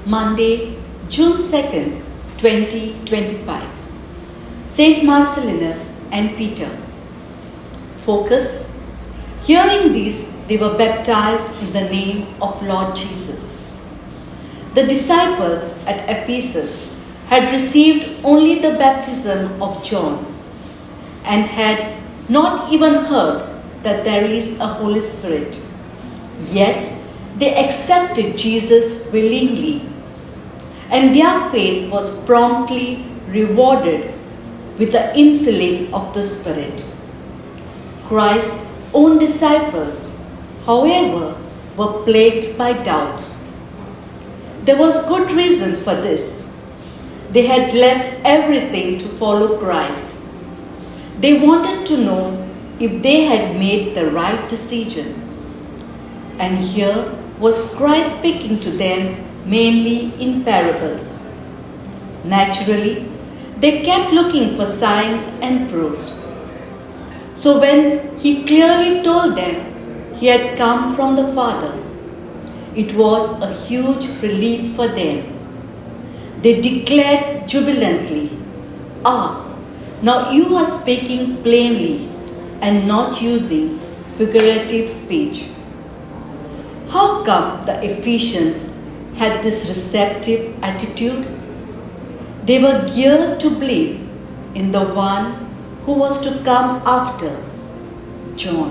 Monday, June 2nd, 2025. Saint Marcellinus and Peter. Focus. Hearing this, they were baptized in the name of Lord Jesus. The disciples at Ephesus had received only the baptism of John and had not even heard that there is a Holy Spirit. Yet they accepted Jesus willingly, and their faith was promptly rewarded with the infilling of the Spirit. Christ's own disciples, however, were plagued by doubts. There was good reason for this. They had left everything to follow Christ. They wanted to know if they had made the right decision. And here was Christ speaking to them mainly in parables. Naturally, they kept looking for signs and proofs. So when he clearly told them he had come from the Father, it was a huge relief for them. They declared jubilantly, "Ah, now you are speaking plainly and not using figurative speech." How come the Ephesians had this receptive attitude? They were geared to believe in the one who was to come after, John.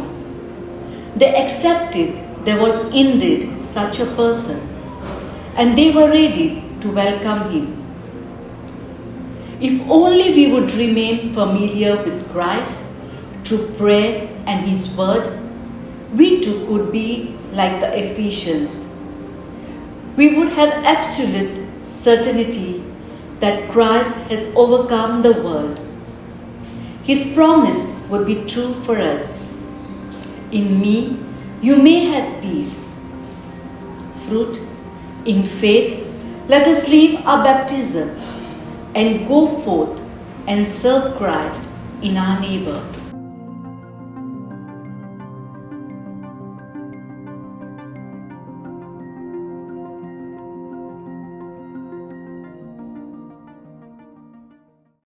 They accepted there was indeed such a person, and they were ready to welcome him. If only we would remain familiar with Christ through prayer and his word, we too could be like the Ephesians. We would have absolute certainty that Christ has overcome the world. His promise would be true for us. In me, you may have peace. Fruit, in faith, let us leave our baptism and go forth and serve Christ in our neighbor.